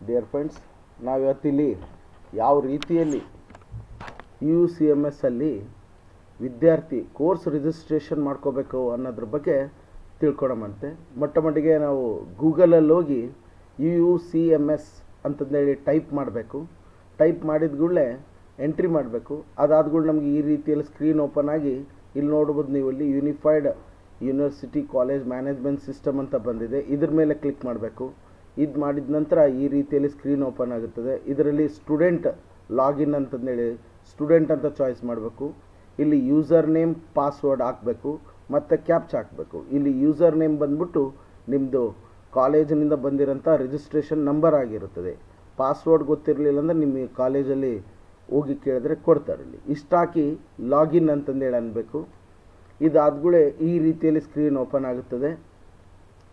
Dear friends, ನಾವಿವತ್ತಿಲ್ಲಿ ಯಾವ ರೀತಿಯಲ್ಲಿ UUCMS ಅಲ್ಲಿ ವಿದ್ಯಾರ್ಥಿ ಕೋರ್ಸ್ ರಿಜಿಸ್ಟ್ರೇಷನ್ ಮಾಡ್ಕೋಬೇಕು ಅನ್ನೋದ್ರ ಬಗ್ಗೆ ತಿಳ್ಕೊಳಮಂತೆ. ಮೊಟ್ಟಮೊದಲಿಗೆ ನಾವು ಗೂಗಲಲ್ಲಿ ಹೋಗಿ UUCMS ಅಂತಂದೇಳಿ ಟೈಪ್ ಮಾಡಬೇಕು. ಟೈಪ್ ಮಾಡಿದ ಕೂಡಲೇ ಎಂಟ್ರಿ ಮಾಡಬೇಕು. ಅದಾದ ನಮಗೆ ಈ ರೀತಿಯಲ್ಲಿ ಸ್ಕ್ರೀನ್ ಓಪನ್ ಆಗಿ ಇಲ್ಲಿ ನೋಡ್ಬೋದು, ನೀವು ಇಲ್ಲಿ unified university college management system ಅಂತ ಬಂದಿದೆ. ಇದ್ರ ಮೇಲೆ ಕ್ಲಿಕ್ ಮಾಡಬೇಕು. ಇದು ಮಾಡಿದ ನಂತರ ಈ ರೀತಿಯಲ್ಲಿ ಸ್ಕ್ರೀನ್ ಓಪನ್ ಆಗುತ್ತದೆ. ಇದರಲ್ಲಿ ಸ್ಟೂಡೆಂಟ್ ಲಾಗಿನ್ ಅಂತಂದೇಳಿ ಸ್ಟೂಡೆಂಟ್ ಅಂತ ಚಾಯ್ಸ್ ಮಾಡಬೇಕು. ಇಲ್ಲಿ ಯೂಸರ್ ನೇಮ್ ಪಾಸ್ವರ್ಡ್ ಹಾಕಬೇಕು ಮತ್ತು ಕ್ಯಾಪ್ಚ್ ಹಾಕಬೇಕು. ಇಲ್ಲಿ ಯೂಸರ್ ನೇಮ್ ಬಂದ್ಬಿಟ್ಟು ನಿಮ್ಮದು ಕಾಲೇಜಿನಿಂದ ಬಂದಿರೋಂಥ ರಿಜಿಸ್ಟ್ರೇಷನ್ ನಂಬರ್ ಆಗಿರುತ್ತದೆ. ಪಾಸ್ವರ್ಡ್ ಗೊತ್ತಿರಲಿಲ್ಲ ಅಂದರೆ ನಿಮ್ಮ ಕಾಲೇಜಲ್ಲಿ ಹೋಗಿ ಕೇಳಿದ್ರೆ ಕೊಡ್ತಾರೆ. ಇಲ್ಲಿ ಇಷ್ಟು ಹಾಕಿ ಲಾಗಿನ್ ಅಂತಂದೇಳಿ ಅನ್ಬೇಕು. ಇದಾದ್ಗೂಳೆ ಈ ರೀತಿಯಲ್ಲಿ ಸ್ಕ್ರೀನ್ ಓಪನ್ ಆಗುತ್ತದೆ.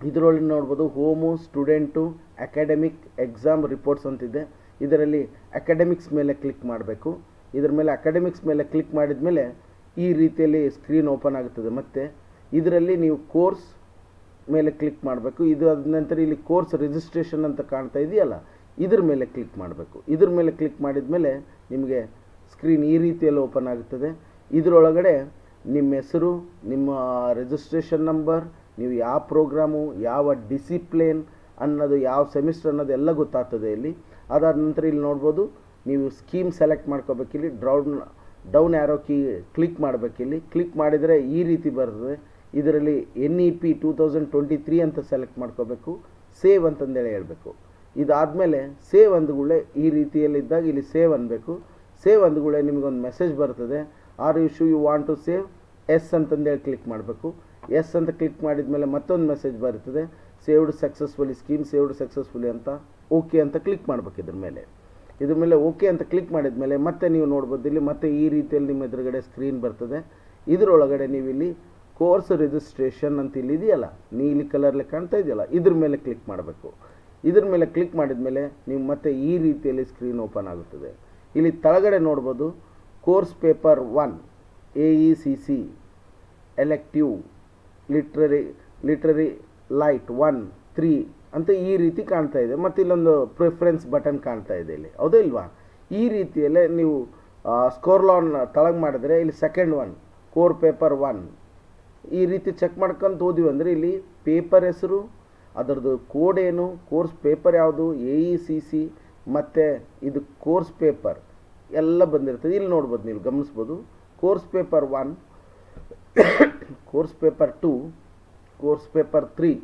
ಇದರೊಳಗೆ ನೋಡ್ಬೋದು home, student, academic, exam reports ಅಂತಿದೆ. ಇದರಲ್ಲಿ ಅಕಾಡೆಮಿಕ್ಸ್ ಮೇಲೆ ಕ್ಲಿಕ್ ಮಾಡಬೇಕು. ಇದರ ಮೇಲೆ ಅಕಾಡೆಮಿಕ್ಸ್ ಮೇಲೆ ಕ್ಲಿಕ್ ಮಾಡಿದ ಮೇಲೆ ಈ ರೀತಿಯಲ್ಲಿ ಸ್ಕ್ರೀನ್ ಓಪನ್ ಆಗುತ್ತದೆ. ಮತ್ತು ಇದರಲ್ಲಿ ನೀವು ಕೋರ್ಸ್ ಮೇಲೆ ಕ್ಲಿಕ್ ಮಾಡಬೇಕು. ಇದು ಆದ ನಂತರ ಇಲ್ಲಿ ಕೋರ್ಸ್ ರಿಜಿಸ್ಟ್ರೇಷನ್ ಅಂತ ಕಾಣ್ತಾ ಇದೆಯಲ್ಲ, ಇದ್ರ ಮೇಲೆ ಕ್ಲಿಕ್ ಮಾಡಬೇಕು. ಇದ್ರ ಮೇಲೆ ಕ್ಲಿಕ್ ಮಾಡಿದ ಮೇಲೆ ನಿಮಗೆ ಸ್ಕ್ರೀನ್ ಈ ರೀತಿಯಲ್ಲಿ ಓಪನ್ ಆಗುತ್ತದೆ. ಇದರೊಳಗಡೆ ನಿಮ್ಮ ಹೆಸರು, ನಿಮ್ಮ ರಿಜಿಸ್ಟ್ರೇಷನ್ ನಂಬರ್, ನೀವು ಯಾವ ಪ್ರೋಗ್ರಾಮು, ಯಾವ ಡಿಸಿಪ್ಲಿನ್ ಅನ್ನೋದು, ಯಾವ ಸೆಮಿಸ್ಟರ್ ಅನ್ನೋದು ಎಲ್ಲ ಗೊತ್ತಾಗ್ತದೆ ಇಲ್ಲಿ. ಅದಾದ ನಂತರ ಇಲ್ಲಿ ನೋಡ್ಬೋದು, ನೀವು ಸ್ಕೀಮ್ ಸೆಲೆಕ್ಟ್ ಮಾಡ್ಕೋಬೇಕಿಲ್ಲಿ. ಡೌನ್ ಆ್ಯರೋ ಕೀ ಕ್ಲಿಕ್ ಮಾಡಬೇಕಿಲ್ಲಿ. ಕ್ಲಿಕ್ ಮಾಡಿದರೆ ಈ ರೀತಿ ಬರ್ತದೆ. ಇದರಲ್ಲಿ NEP 2023 ಅಂತ ಸೆಲೆಕ್ಟ್ ಮಾಡ್ಕೋಬೇಕು. ಸೇವ್ ಅಂತಂದೇಳಿ ಹೇಳಬೇಕು. ಇದಾದಮೇಲೆ ಸೇವ್ ಅಂದಗೂಳೆ ಈ ರೀತಿಯಲ್ಲಿದ್ದಾಗ ಇಲ್ಲಿ ಸೇವ್ ಅನ್ನಬೇಕು. ಸೇವ್ ಅಂದಗೂಳೆ ನಿಮಗೊಂದು ಮೆಸೇಜ್ ಬರ್ತದೆ. Are you want to save yes ಅಂತಂದೇಳಿ ಕ್ಲಿಕ್ ಮಾಡಬೇಕು. ಎಸ್ ಅಂತ ಕ್ಲಿಕ್ ಮಾಡಿದ ಮೇಲೆ ಮತ್ತೊಂದು ಮೆಸೇಜ್ ಬರ್ತದೆ, saved successfully, scheme saved successfully ಅಂತ. ಓಕೆ ಅಂತ ಕ್ಲಿಕ್ ಮಾಡಬೇಕು. ಇದ್ರ ಮೇಲೆ ಓಕೆ ಅಂತ ಕ್ಲಿಕ್ ಮಾಡಿದ ಮೇಲೆ ಮತ್ತೆ ನೀವು ನೋಡ್ಬೋದು ಇಲ್ಲಿ ಮತ್ತೆ ಈ ರೀತಿಯಲ್ಲಿ ನಿಮ್ಮ ಎದುರುಗಡೆ ಸ್ಕ್ರೀನ್ ಬರ್ತದೆ. ಇದರೊಳಗಡೆ ನೀವು ಇಲ್ಲಿ ಕೋರ್ಸ್ ರಿಜಿಸ್ಟ್ರೇಷನ್ ಅಂತ ಇಲ್ಲಿ ಇದೆಯಲ್ಲ, ನೀಲಿ ಕಲರ್ಲಿ ಕಾಣ್ತಾ ಇದೆಯಲ್ಲ, ಇದ್ರ ಮೇಲೆ ಕ್ಲಿಕ್ ಮಾಡಬೇಕು. ಇದ್ರ ಮೇಲೆ ಕ್ಲಿಕ್ ಮಾಡಿದ ಮೇಲೆ ನೀವು ಮತ್ತೆ ಈ ರೀತಿಯಲ್ಲಿ ಸ್ಕ್ರೀನ್ ಓಪನ್ ಆಗುತ್ತದೆ. ಇಲ್ಲಿ ತಳಗಡೆ ನೋಡ್ಬೋದು course paper 1 AECC elective literary light 1, 3 ಅಂತ ಈ ರೀತಿ ಕಾಣ್ತಾ ಇದೆ. ಮತ್ತು ಇಲ್ಲೊಂದು ಪ್ರಿಫರೆನ್ಸ್ ಬಟನ್ ಕಾಣ್ತಾ ಇದೆ ಇಲ್ಲಿ, ಹೌದಾ ಇಲ್ವಾ? ಈ ರೀತಿಯಲ್ಲೇ ನೀವು ಸ್ಕೋರ್ ಲಾನ್ ತಳಗೆ ಮಾಡಿದ್ರೆ ಇಲ್ಲಿ ಸೆಕೆಂಡ್ 1 ಕೋರ್ ಪೇಪರ್ 1 ಈ ರೀತಿ ಚೆಕ್ ಮಾಡ್ಕೊಂಡು ಹೋದಿವಿ ಅಂದರೆ ಇಲ್ಲಿ ಪೇಪರ್ ಹೆಸರು, ಅದರದ್ದು ಕೋಡ್ ಏನು, ಕೋರ್ಸ್ ಪೇಪರ್ ಯಾವುದು, AECC ಮತ್ತು ಇದು ಕೋರ್ಸ್ ಪೇಪರ್ ಎಲ್ಲ ಬಂದಿರ್ತದೆ. ಇಲ್ಲಿ ನೋಡ್ಬೋದು, ನೀವು ಗಮನಿಸ್ಬೋದು course paper 1, course paper 2, course paper 3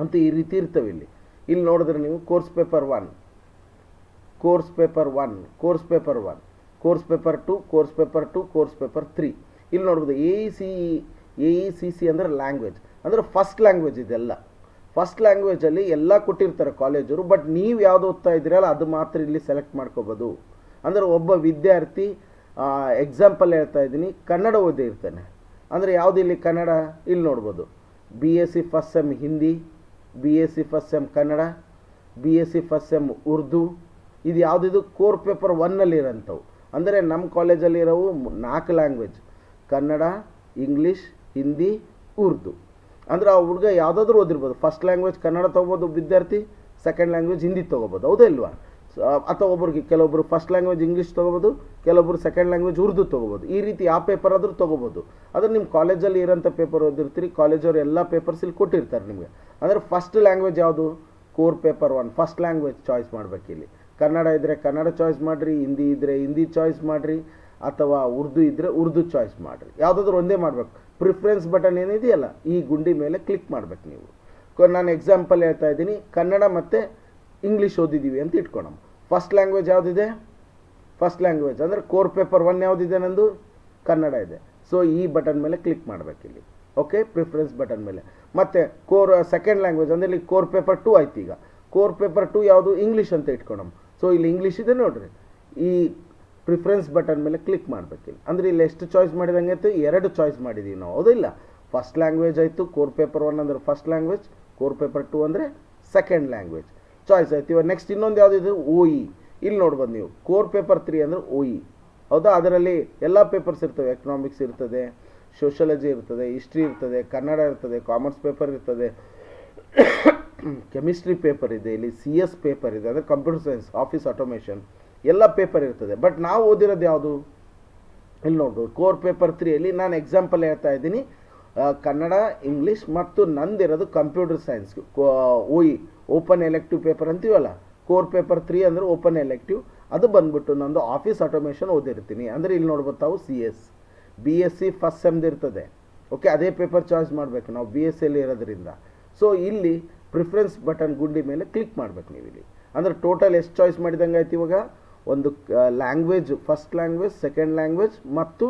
ಅಂತ ಈ ರೀತಿ ಇರ್ತವೆ. ಇಲ್ಲಿ ನೋಡಿದ್ರೆ ನೀವು course paper 1, course paper 1, course paper 1, course paper 2, course paper 2, course paper 3 ಇಲ್ಲಿ ನೋಡ್ಬೋದು. AECC ಅಂದರೆ ಲ್ಯಾಂಗ್ವೇಜ್, ಅಂದರೆ ಫಸ್ಟ್ ಲ್ಯಾಂಗ್ವೇಜ್. ಇದೆಲ್ಲ ಫಸ್ಟ್ ಲ್ಯಾಂಗ್ವೇಜಲ್ಲಿ ಎಲ್ಲ ಕೊಟ್ಟಿರ್ತಾರೆ ಕಾಲೇಜರು, ಬಟ್ ನೀವು ಯಾವುದು ಓದ್ತಾ ಇದ್ದೀರಲ್ಲ ಅದು ಮಾತ್ರ ಇಲ್ಲಿ ಸೆಲೆಕ್ಟ್ ಮಾಡ್ಕೋಬೋದು. ಅಂದರೆ ಒಬ್ಬ ವಿದ್ಯಾರ್ಥಿ ಎಕ್ಸಾಂಪಲ್ ಹೇಳ್ತಾ ಇದ್ದೀನಿ, ಕನ್ನಡ ಓದಿರ್ತಾನೆ ಅಂದರೆ ಯಾವುದು ಇಲ್ಲಿ ಕನ್ನಡ, ಇಲ್ಲಿ ನೋಡ್ಬೋದು BSc first sem Hindi, BSc first sem Kannada, BSc first sem Urdu. ಇದು ಯಾವುದಿದು ಕೋರ್ ಪೇಪರ್ 1ನಲ್ಲಿ ಇರೋಂಥವು. ಅಂದರೆ ನಮ್ಮ ಕಾಲೇಜಲ್ಲಿ ಇರೋವು 4 ಲ್ಯಾಂಗ್ವೇಜ್, ಕನ್ನಡ, ಇಂಗ್ಲೀಷ್, ಹಿಂದಿ, ಉರ್ದು. ಅಂದರೆ ಆ ಹುಡುಗ ಯಾವುದಾದ್ರೂ ಓದಿರ್ಬೋದು. ಫಸ್ಟ್ ಲ್ಯಾಂಗ್ವೇಜ್ ಕನ್ನಡ ತೊಗೋಬೋದು ವಿದ್ಯಾರ್ಥಿ, ಸೆಕೆಂಡ್ ಲ್ಯಾಂಗ್ವೇಜ್ ಹಿಂದಿ ತೊಗೋಬೋದು, ಹೌದಾ ಇಲ್ವಾ? ಅಥವಾ ಕೆಲವೊಬ್ಬರು ಫಸ್ಟ್ ಲ್ಯಾಂಗ್ವೇಜ್ ಇಂಗ್ಲೀಷ್ ತೊಗೋಬೋದು, ಕೆಲವೊಬ್ಬರು ಸೆಕೆಂಡ್ ಲ್ಯಾಂಗ್ವೇಜ್ ಉರ್ದು ತೊಗೋಬೋದು. ಈ ರೀತಿ ಯಾವ ಪೇಪರ್ ಆದರೂ ತೊಗೋಬೋದು. ಆದರೆ ನಿಮ್ಮ ಕಾಲೇಜಲ್ಲಿ ಇರೋಂಥ ಪೇಪರ್ ಓದಿರ್ತೀರಿ, ಕಾಲೇಜವ್ರು ಎಲ್ಲ ಪೇಪರ್ಸ್ ಇಲ್ಲಿ ಕೊಟ್ಟಿರ್ತಾರೆ ನಿಮಗೆ. ಅಂದರೆ ಫಸ್ಟ್ ಲ್ಯಾಂಗ್ವೇಜ್ ಯಾವುದು, core paper 1 first language choice ಮಾಡಬೇಕಿಲ್ಲಿ. ಕನ್ನಡ ಇದ್ದರೆ ಕನ್ನಡ ಚಾಯ್ಸ್ ಮಾಡಿರಿ, ಹಿಂದಿ ಇದ್ದರೆ ಹಿಂದಿ ಚಾಯ್ಸ್ ಮಾಡಿರಿ, ಅಥವಾ ಉರ್ದು ಇದ್ದರೆ ಉರ್ದು ಚಾಯ್ಸ್ ಮಾಡಿರಿ. ಯಾವುದಾದ್ರೂ ಒಂದೇ ಮಾಡಬೇಕು. ಪ್ರಿಫರೆನ್ಸ್ ಬಟನ್ ಏನಿದೆಯಲ್ಲ ಈ ಗುಂಡಿ ಮೇಲೆ ಕ್ಲಿಕ್ ಮಾಡಬೇಕು ನೀವು. ನಾನು ಎಕ್ಸಾಂಪಲ್ ಹೇಳ್ತಾ ಇದ್ದೀನಿ, ಕನ್ನಡ ಮತ್ತು ಇಂಗ್ಲೀಷ್ ಓದಿದ್ದೀವಿ ಅಂತ ಇಟ್ಕೊಳಮ್ಮ. ಫಸ್ಟ್ ಲ್ಯಾಂಗ್ವೇಜ್ ಯಾವುದಿದೆ, ಫಸ್ಟ್ ಲ್ಯಾಂಗ್ವೇಜ್ ಅಂದರೆ ಕೋರ್ ಪೇಪರ್ 1 ಯಾವುದಿದೆ, ನಂದು ಕನ್ನಡ ಇದೆ. ಸೊ ಈ ಬಟನ್ ಮೇಲೆ ಕ್ಲಿಕ್ ಮಾಡಬೇಕಿಲ್ಲಿ. ಓಕೆ, ಪ್ರಿಫರೆನ್ಸ್ ಬಟನ್ ಮೇಲೆ. ಮತ್ತು ಸೆಕೆಂಡ್ ಲ್ಯಾಂಗ್ವೇಜ್ ಅಂದರೆ ಇಲ್ಲಿ ಕೋರ್ ಪೇಪರ್ 2 ಆಯ್ತು. ಈಗ ಕೋರ್ ಪೇಪರ್ 2 ಯಾವುದು, ಇಂಗ್ಲೀಷ್ ಅಂತ ಇಟ್ಕೊಳಮ್ಮ. ಸೊ ಇಲ್ಲಿ ಇಂಗ್ಲೀಷ್ ಇದೆ ನೋಡ್ರಿ, ಈ ಪ್ರಿಫರೆನ್ಸ್ ಬಟನ್ ಮೇಲೆ ಕ್ಲಿಕ್ ಮಾಡಬೇಕಿಲ್ಲ. ಅಂದರೆ ಇಲ್ಲಿ ಎಷ್ಟು ಚಾಯ್ಸ್ ಮಾಡಿದಂಗೆ ಆಯಿತು, 2 ಚಾಯ್ಸ್ ಮಾಡಿದ್ದೀವಿ ನಾವು, ಹೌದಿಲ್ಲ? ಫಸ್ಟ್ ಲ್ಯಾಂಗ್ವೇಜ್ ಆಯಿತು, ಕೋರ್ ಪೇಪರ್ 1 ಅಂದರೆ ಫಸ್ಟ್ ಲ್ಯಾಂಗ್ವೇಜ್, ಕೋರ್ ಪೇಪರ್ 2 ಅಂದರೆ ಸೆಕೆಂಡ್ ಲ್ಯಾಂಗ್ವೇಜ್ ಚಾಯ್ಸ್ ಆಯ್ತು. ಇವಾಗ ನೆಕ್ಸ್ಟ್ ಇನ್ನೊಂದು ಯಾವುದಿದೆ, OE. ಇಲ್ಲಿ ನೋಡ್ಬೋದು ನೀವು ಕೋರ್ ಪೇಪರ್ 3 ಅಂದರೆ OE, ಹೌದಾ? ಅದರಲ್ಲಿ ಎಲ್ಲ ಪೇಪರ್ಸ್ ಇರ್ತವೆ. ಎಕನಾಮಿಕ್ಸ್ ಇರ್ತದೆ, ಸೋಷಿಯಾಲಜಿ ಇರ್ತದೆ, ಹಿಸ್ಟ್ರಿ ಇರ್ತದೆ, ಕನ್ನಡ ಇರ್ತದೆ, ಕಾಮರ್ಸ್ ಪೇಪರ್ ಇರ್ತದೆ, ಕೆಮಿಸ್ಟ್ರಿ ಪೇಪರ್ ಇದೆ, ಇಲ್ಲಿ CS ಪೇಪರ್ ಇದೆ, ಅಂದರೆ ಕಂಪ್ಯೂಟರ್ ಸೈನ್ಸ್, ಆಫೀಸ್ ಆಟೋಮೇಷನ್ ಎಲ್ಲ ಪೇಪರ್ ಇರ್ತದೆ. ಬಟ್ ನಾವು ಓದಿರೋದು ಯಾವುದು? ಇಲ್ಲಿ ನೋಡ್ಬೋದು ಕೋರ್ ಪೇಪರ್ 3ಯಲ್ಲಿ ನಾನು ಎಕ್ಸಾಂಪಲ್ ಹೇಳ್ತಾ ಇದ್ದೀನಿ, ಕನ್ನಡ, ಇಂಗ್ಲೀಷ್ ಮತ್ತು ನಂದಿರೋದು computer science OE open elective paper ಅಂತೀವಲ್ಲ. ಕೋರ್ ಪೇಪರ್ 3 ಅಂದರೆ ಓಪನ್ ಎಲೆಕ್ಟಿವ್, ಅದು ಬಂದ್ಬಿಟ್ಟು ನಂದು ಆಫೀಸ್ ಆಟೋಮೇಷನ್ ಓದಿರ್ತೀನಿ. ಅಂದರೆ ಇಲ್ಲಿ ನೋಡ್ಬೋದು ತಾವು CS BSc ಫಸ್ಟ್ ಸೆಮ್ದು ಇರ್ತದೆ. ಓಕೆ, ಅದೇ ಪೇಪರ್ ಚಾಯ್ಸ್ ಮಾಡಬೇಕು ನಾವು BScಲ್ಲಿ ಇರೋದ್ರಿಂದ. ಸೊ ಇಲ್ಲಿ ಪ್ರಿಫರೆನ್ಸ್ ಬಟನ್ ಗುಂಡಿ ಮೇಲೆ ಕ್ಲಿಕ್ ಮಾಡಬೇಕು ನೀವು ಇಲ್ಲಿ. ಅಂದರೆ ಟೋಟಲ್ ಎಷ್ಟು ಚಾಯ್ಸ್ ಮಾಡಿದಂಗೆ ಆಯ್ತು ಇವಾಗ? ಒಂದು language, first language, second language ಮತ್ತು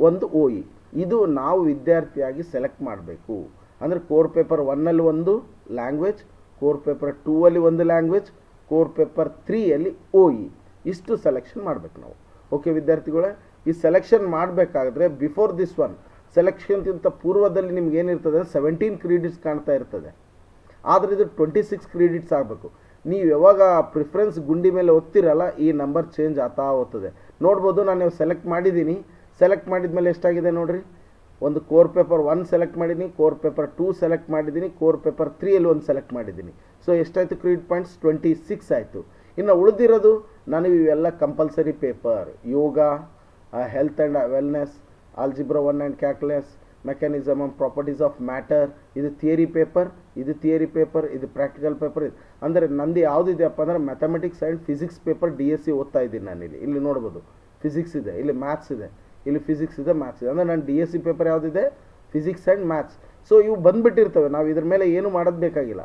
ಒಂದು OE. ಇದು ನಾವು ವಿದ್ಯಾರ್ಥಿಯಾಗಿ ಸೆಲೆಕ್ಟ್ ಮಾಡಬೇಕು. ಅಂದರೆ ಕೋರ್ ಪೇಪರ್ 1ಅಲ್ಲಿ ಒಂದು ಲ್ಯಾಂಗ್ವೇಜ್, ಕೋರ್ ಪೇಪರ್ 2ಅಲ್ಲಿ ಒಂದು ಲ್ಯಾಂಗ್ವೇಜ್, ಕೋರ್ ಪೇಪರ್ 3ಯಲ್ಲಿ OE. ಇಷ್ಟು ಸೆಲೆಕ್ಷನ್ ಮಾಡಬೇಕು ನಾವು. ಓಕೆ ವಿದ್ಯಾರ್ಥಿಗಳೇ, ಈ ಸೆಲೆಕ್ಷನ್ ಮಾಡಬೇಕಾದ್ರೆ ಬಿಫೋರ್ ದಿಸ್ ಒನ್ ಸೆಲೆಕ್ಷನ್ಗಿಂತ ಪೂರ್ವದಲ್ಲಿ ನಿಮ್ಗೆ ಏನಿರ್ತದೆ 17 ಕ್ರೆಡಿಟ್ಸ್ ಕಾಣ್ತಾ ಇರ್ತದೆ. ಆದರೆ ಇದು 26 ಕ್ರೆಡಿಟ್ಸ್ ಆಗಬೇಕು. ನೀವು ಯಾವಾಗ ಪ್ರಿಫರೆನ್ಸ್ ಗುಂಡಿ ಮೇಲೆ ಒತ್ತಿರಲ್ಲ ಈ ನಂಬರ್ ಚೇಂಜ್ ಆಗ್ತಾ ಹೋಗ್ತದೆ. ನೋಡ್ಬೋದು ನಾನು ಸೆಲೆಕ್ಟ್ ಮಾಡಿದ್ದೀನಿ. ಸೆಲೆಕ್ಟ್ ಮಾಡಿದ್ಮೇಲೆ ಎಷ್ಟಾಗಿದೆ ನೋಡ್ರಿ, ಒಂದು ಕೋರ್ ಪೇಪರ್ 1 ಸೆಲೆಕ್ಟ್ ಮಾಡಿದ್ದೀನಿ, ಕೋರ್ ಪೇಪರ್ 2 ಸೆಲೆಕ್ಟ್ ಮಾಡಿದ್ದೀನಿ, ಕೋರ್ ಪೇಪರ್ 3ಯಲ್ಲಿ ಒಂದು ಸೆಲೆಕ್ಟ್ ಮಾಡಿದ್ದೀನಿ. ಸೊ ಎಷ್ಟಾಯಿತು ಕ್ರೆಡಿಟ್ ಪಾಯಿಂಟ್ಸ್? 26 ಆಯಿತು. ಇನ್ನು ಉಳಿದಿರೋದು ನನಗೆ ಇವೆಲ್ಲ compulsory paper, yoga, health and wellness, algebra 1 and calculus, mechanism of properties of matter, ಇದು ಥಿಯರಿ ಪೇಪರ್, ಇದು ಥಿಯರಿ ಪೇಪರ್, ಇದು ಪ್ರಾಕ್ಟಿಕಲ್ ಪೇಪರ್. ಇದು ಅಂದರೆ ನಂದು ಯಾವುದಿದೆಯಪ್ಪ ಅಂದರೆ mathematics and physics paper DSc ಓದ್ತಾ ಇದ್ದೀನಿ ನಾನಿಲ್ಲಿ. ಇಲ್ಲಿ ನೋಡ್ಬೋದು ಫಿಸಿಕ್ಸ್ ಇದೆ, ಇಲ್ಲಿ ಮ್ಯಾಥ್ಸ್ ಇದೆ, ಇಲ್ಲಿ ಫಿಸಿಕ್ಸ್ ಇದೆ, ಮ್ಯಾಥ್ಸ್ ಇದೆ. ಅಂದರೆ ನಾನು DSc ಪೇಪರ್ ಯಾವುದಿದೆ? Physics and maths. ಸೊ ಇವು ಬಂದುಬಿಟ್ಟಿರ್ತವೆ, ನಾವು ಇದ್ರ ಮೇಲೆ ಏನು ಮಾಡೋದು ಬೇಕಾಗಿಲ್ಲ,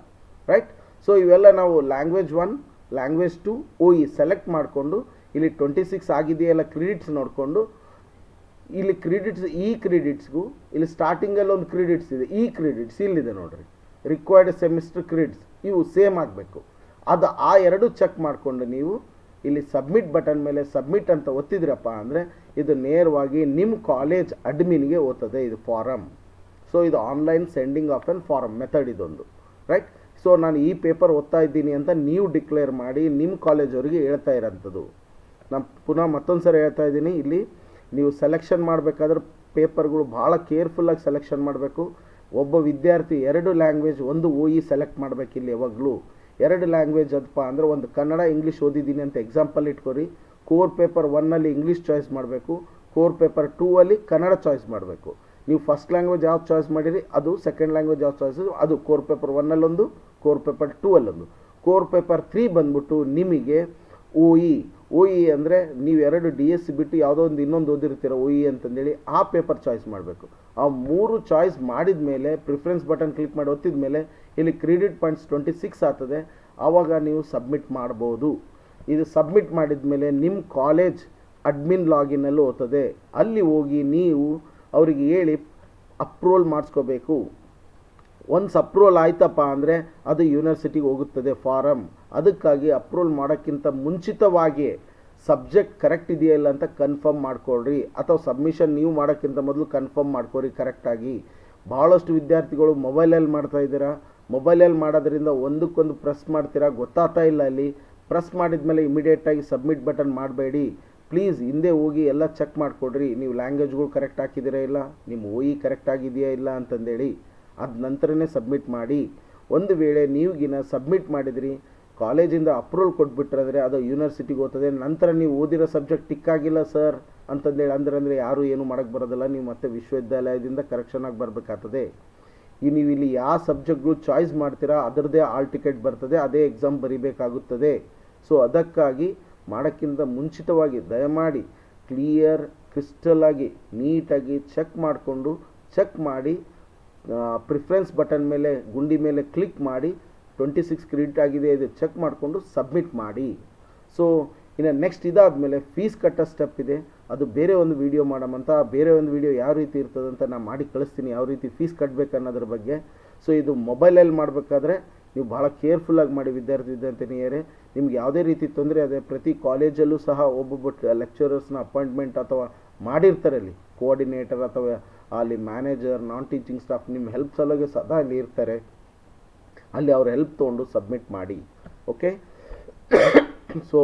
ರೈಟ್? ಸೊ ಇವೆಲ್ಲ ನಾವು ಲ್ಯಾಂಗ್ವೇಜ್ 1, ಲ್ಯಾಂಗ್ವೇಜ್ 2, OE ಸೆಲೆಕ್ಟ್ ಮಾಡಿಕೊಂಡು ಇಲ್ಲಿ 26 ಆಗಿದೆಯಲ್ಲ ಕ್ರೆಡಿಟ್ಸ್ ನೋಡಿಕೊಂಡು ಇಲ್ಲಿ ಕ್ರೆಡಿಟ್ಸ್, ಈ ಕ್ರೆಡಿಟ್ಸ್ಗೂ ಇಲ್ಲಿ ಸ್ಟಾರ್ಟಿಂಗಲ್ಲಿ ಒಂದು ಕ್ರೆಡಿಟ್ಸ್ ಇದೆ, ಈ ಕ್ರೆಡಿಟ್ಸ್ ಇಲ್ಲಿದೆ ನೋಡ್ರಿ, ರಿಕ್ವೈರ್ಡ್ ಸೆಮಿಸ್ಟರ್ ಕ್ರೆಡಿಟ್ಸ್, ಇವು ಸೇಮ್ ಆಗಬೇಕು. ಅದು ಆ ಎರಡು ಚೆಕ್ ಮಾಡಿಕೊಂಡು ನೀವು ಇಲ್ಲಿ ಸಬ್ಮಿಟ್ ಬಟನ್ ಮೇಲೆ ಸಬ್ಮಿಟ್ ಅಂತ ಒತ್ತಿದ್ರಪ್ಪ ಅಂದರೆ ಇದು ನೇರವಾಗಿ ನಿಮ್ಮ ಕಾಲೇಜ್ ಅಡ್ಮಿನ್ಗೆ ಓದ್ತದೆ ಇದು ಫಾರಮ್. ಸೊ ಇದು online sending of an form method ಇದೊಂದು, ರೈಟ್? ಸೊ ನಾನು ಈ ಪೇಪರ್ ಓದ್ತಾ ಇದ್ದೀನಿ ಅಂತ ನೀವು ಡಿಕ್ಲೇರ್ ಮಾಡಿ ನಿಮ್ಮ ಕಾಲೇಜವ್ರಿಗೆ ಹೇಳ್ತಾ ಇರೋಂಥದ್ದು. ನಾನು ಪುನಃ ಮತ್ತೊಂದು ಸರಿ ಹೇಳ್ತಾ ಇದ್ದೀನಿ, ಇಲ್ಲಿ ನೀವು ಸೆಲೆಕ್ಷನ್ ಮಾಡಬೇಕಾದ್ರೆ ಪೇಪರ್ಗಳು ಭಾಳ ಕೇರ್ಫುಲ್ಲಾಗಿ ಸೆಲೆಕ್ಷನ್ ಮಾಡಬೇಕು. ಒಬ್ಬ ವಿದ್ಯಾರ್ಥಿ 2 ಲ್ಯಾಂಗ್ವೇಜ್, ಒಂದು OE ಸೆಲೆಕ್ಟ್ ಮಾಡಬೇಕು. ಇಲ್ಲಿ ಯಾವಾಗಲೂ 2 ಲ್ಯಾಂಗ್ವೇಜ್ ಅದಪ್ಪ ಅಂದರೆ ಒಂದು ಕನ್ನಡ, ಇಂಗ್ಲೀಷ್ ಓದಿದ್ದೀನಿ ಅಂತ ಎಕ್ಸಾಂಪಲ್ ಇಟ್ಕೊರಿ. ಕೋರ್ ಪೇಪರ್ 1ಅಲ್ಲಿ ಇಂಗ್ಲೀಷ್ ಚಾಯ್ಸ್ ಮಾಡಬೇಕು, ಕೋರ್ ಪೇಪರ್ 2ಅಲ್ಲಿ ಕನ್ನಡ ಚಾಯ್ಸ್ ಮಾಡಬೇಕು. ನೀವು ಫಸ್ಟ್ ಲ್ಯಾಂಗ್ವೇಜ್ ಯಾವ್ದು ಚಾಯ್ಸ್ ಮಾಡಿರಿ ಅದು ಸೆಕೆಂಡ್ ಲ್ಯಾಂಗ್ವೇಜ್ ಯಾವ್ದು ಚಾಯ್ಸ್ ಅದು ಕೋರ್ ಪೇಪರ್ 1ಅಲ್ಲೊಂದು, ಕೋರ್ ಪೇಪರ್ 2ಅಲ್ಲೊಂದು. ಕೋರ್ ಪೇಪರ್ 3 ಬಂದ್ಬಿಟ್ಟು ನಿಮಗೆ OE ಅಂದರೆ ನೀವು 2 DSc ಬಿಟ್ಟು ಯಾವುದೋ ಒಂದು ಇನ್ನೊಂದು ಓದಿರ್ತೀರ OE ಅಂತಂದೇಳಿ ಆ ಪೇಪರ್ ಚಾಯ್ಸ್ ಮಾಡಬೇಕು. ಆ 3 ಚಾಯ್ಸ್ ಮಾಡಿದ ಮೇಲೆ ಪ್ರಿಫರೆನ್ಸ್ ಬಟನ್ ಕ್ಲಿಕ್ ಮಾಡಿ ಒತ್ತಿದ ಮೇಲೆ ಇಲ್ಲಿ ಕ್ರೆಡಿಟ್ ಪಾಯಿಂಟ್ಸ್ 26 ಆಗ್ತದೆ. ಆವಾಗ ನೀವು ಸಬ್ಮಿಟ್ ಮಾಡ್ಬೋದು. ಇದು ಸಬ್ಮಿಟ್ ಮಾಡಿದ ಮೇಲೆ ನಿಮ್ಮ ಕಾಲೇಜ್ ಅಡ್ಮಿನ್ ಲಾಗಿನಲ್ಲಿ ಓದ್ತದೆ. ಅಲ್ಲಿ ಹೋಗಿ ನೀವು ಅವರಿಗೆ ಹೇಳಿ ಅಪ್ರೂವಲ್ ಮಾಡಿಸ್ಕೋಬೇಕು. ಒನ್ಸ್ ಅಪ್ರೂವಲ್ ಆಯ್ತಪ್ಪ ಅಂದರೆ ಅದು ಯೂನಿವರ್ಸಿಟಿಗೆ ಹೋಗುತ್ತದೆ ಫಾರಮ್. ಅದಕ್ಕಾಗಿ ಅಪ್ರೂವಲ್ ಮಾಡೋಕ್ಕಿಂತ ಮುಂಚಿತವಾಗಿ ಸಬ್ಜೆಕ್ಟ್ ಕರೆಕ್ಟ್ ಇದೆಯಾ ಇಲ್ಲ ಅಂತ ಕನ್ಫರ್ಮ್ ಮಾಡ್ಕೊಳ್ರಿ, ಅಥವಾ ಸಬ್ಮಿಷನ್ ನೀವು ಮಾಡೋಕ್ಕಿಂತ ಮೊದಲು ಕನ್ಫರ್ಮ್ ಮಾಡ್ಕೊರಿ ಕರೆಕ್ಟಾಗಿ. ಭಾಳಷ್ಟು ವಿದ್ಯಾರ್ಥಿಗಳು ಮೊಬೈಲಲ್ಲಿ ಮಾಡ್ತಾ ಇದ್ದೀರಾ. ಮೊಬೈಲಲ್ಲಿ ಮಾಡೋದ್ರಿಂದ ಒಂದಕ್ಕೊಂದು ಪ್ರೆಸ್ ಮಾಡ್ತೀರಾ, ಗೊತ್ತಾಗ್ತಾ ಇಲ್ಲ. ಅಲ್ಲಿ ಪ್ರೆಸ್ ಮಾಡಿದ ಮೇಲೆ ಇಮಿಡಿಯೇಟಾಗಿ ಸಬ್ಮಿಟ್ ಬಟನ್ ಮಾಡಬೇಡಿ. ಪ್ಲೀಸ್ ಹಿಂದೆ ಹೋಗಿ ಎಲ್ಲ ಚೆಕ್ ಮಾಡಿಕೊಡ್ರಿ, ನೀವು ಲ್ಯಾಂಗ್ವೇಜ್ಗಳು ಕರೆಕ್ಟ್ ಹಾಕಿದ್ದೀರಾ ಇಲ್ಲ, ನಿಮ್ಮ OE ಕರೆಕ್ಟ್ ಆಗಿದೆಯಾ ಇಲ್ಲ ಅಂತಂದೇಳಿ. ಅದ ನಂತರನೇ ಸಬ್ಮಿಟ್ ಮಾಡಿ. ಒಂದು ವೇಳೆ ನೀವುಗಿನ ಸಬ್ಮಿಟ್ ಮಾಡಿದ್ರಿ, ಕಾಲೇಜಿಂದ ಅಪ್ರೂವಲ್ ಕೊಟ್ಬಿಟ್ರಂದರೆ ಅದು ಯೂನಿವರ್ಸಿಟಿಗೆ ಹೋಗ್ತದೆ. ನಂತರ ನೀವು ಓದಿರೋ ಸಬ್ಜೆಕ್ಟ್ ಟಿಕ್ ಆಗಿಲ್ಲ ಸರ್ ಅಂತಂದೇಳಿ ಅಂದರೆ ಯಾರೂ ಏನು ಮಾಡೋಕ್ಕೆ ಬರೋದಿಲ್ಲ. ನೀವು ಮತ್ತೆ ವಿಶ್ವವಿದ್ಯಾಲಯದಿಂದ ಕರೆಕ್ಷನಾಗಿ ಬರಬೇಕಾಗ್ತದೆ. ನೀವು ಇಲ್ಲಿ ಯಾವ ಸಬ್ಜೆಕ್ಟ್ಗಳು ಚಾಯ್ಸ್ ಮಾಡ್ತೀರಾ ಅದರದ್ದೇ ಆಲ್ ಟಿಕೆಟ್ ಬರ್ತದೆ, ಅದೇ ಎಕ್ಸಾಮ್ ಬರೀಬೇಕಾಗುತ್ತದೆ. ಸೊ ಅದಕ್ಕಾಗಿ ಮಾಡೋಕ್ಕಿಂತ ಮುಂಚಿತವಾಗಿ ದಯಮಾಡಿ ಕ್ಲಿಯರ್ ಕ್ರಿಸ್ಟಲ್ ಆಗಿ ನೀಟಾಗಿ ಚೆಕ್ ಮಾಡಿ ಪ್ರಿಫರೆನ್ಸ್ ಬಟನ್ ಮೇಲೆ ಗುಂಡಿ ಮೇಲೆ ಕ್ಲಿಕ್ ಮಾಡಿ 26 ಕ್ರೆಡಿಟ್ ಆಗಿದೆ ಇದು ಚೆಕ್ ಮಾಡಿಕೊಂಡು ಸಬ್ಮಿಟ್ ಮಾಡಿ. ಸೊ ಇನ್ನು ನೆಕ್ಸ್ಟ್ ಇದಾದಮೇಲೆ ಫೀಸ್ ಕಟ್ಟೋ ಸ್ಟೆಪ್ ಇದೆ, ಅದು ಬೇರೆ ಒಂದು ವಿಡಿಯೋ ಮಾಡೋಮಂತ. ಬೇರೆ ಒಂದು ವಿಡಿಯೋ ಯಾವ ರೀತಿ ಇರ್ತದಂತ ನಾನು ಮಾಡಿ ಕಳಿಸ್ತೀನಿ, ಯಾವ ರೀತಿ ಫೀಸ್ ಕಟ್ಟಬೇಕು ಅನ್ನೋದ್ರ ಬಗ್ಗೆ. ಸೊ ಇದು ಮೊಬೈಲಲ್ಲಿ ಮಾಡಬೇಕಾದ್ರೆ ನೀವು ಭಾಳ ಕೇರ್ಫುಲ್ಲಾಗಿ ಮಾಡಿ ವಿದ್ಯಾರ್ಥಿನಿಯರೇ. ನಿಮ್ಗೆ ಯಾವುದೇ ರೀತಿ ತೊಂದರೆ ಅದೇ ಪ್ರತಿ ಕಾಲೇಜಲ್ಲೂ ಸಹ ಒಬ್ಬೊಬ್ಬ ಲೆಕ್ಚರರ್ಸ್ನ ಅಪಾಯಿಂಟ್ಮೆಂಟ್ ಅಥವಾ ಮಾಡಿರ್ತಾರೆ, ಅಲ್ಲಿ ಕೋಆರ್ಡಿನೇಟರ್ ಅಥವಾ ಅಲ್ಲಿ ಮ್ಯಾನೇಜರ್, ನಾನ್ ಟೀಚಿಂಗ್ ಸ್ಟಾಫ್ ನಿಮ್ಮ ಹೆಲ್ಪ್ ಸಲುವಾಗಿ ಸದಾ ಅಲ್ಲಿ ಇರ್ತಾರೆ. ಅಲ್ಲಿ ಅವ್ರ ಹೆಲ್ಪ್ ತೊಗೊಂಡು ಸಬ್ಮಿಟ್ ಮಾಡಿ. ಓಕೆ, ಸೊ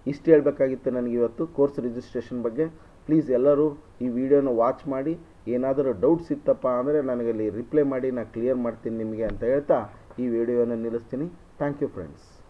ಇಷ್ಟು ಹೇಳಬೇಕಾಗಿತ್ತು ನನಗೆ ಇವತ್ತು ಕೋರ್ಸ್ ರಿಜಿಸ್ಟ್ರೇಷನ್ ಬಗ್ಗೆ. ಪ್ಲೀಸ್ ಎಲ್ಲರೂ ಈ ವಿಡಿಯೋನ ವಾಚ್ ಮಾಡಿ, ಏನಾದರೂ ಡೌಟ್ಸ್ ಇತ್ತಪ್ಪ ಅಂದರೆ ನನಗಲ್ಲಿ ರಿಪ್ಲೈ ಮಾಡಿ, ನಾನು ಕ್ಲಿಯರ್ ಮಾಡ್ತೀನಿ ನಿಮಗೆ ಅಂತ ಹೇಳ್ತಾ ಈ ವಿಡಿಯೋನ ನಿಲ್ಲಿಸ್ತೀನಿ. Thank you friends.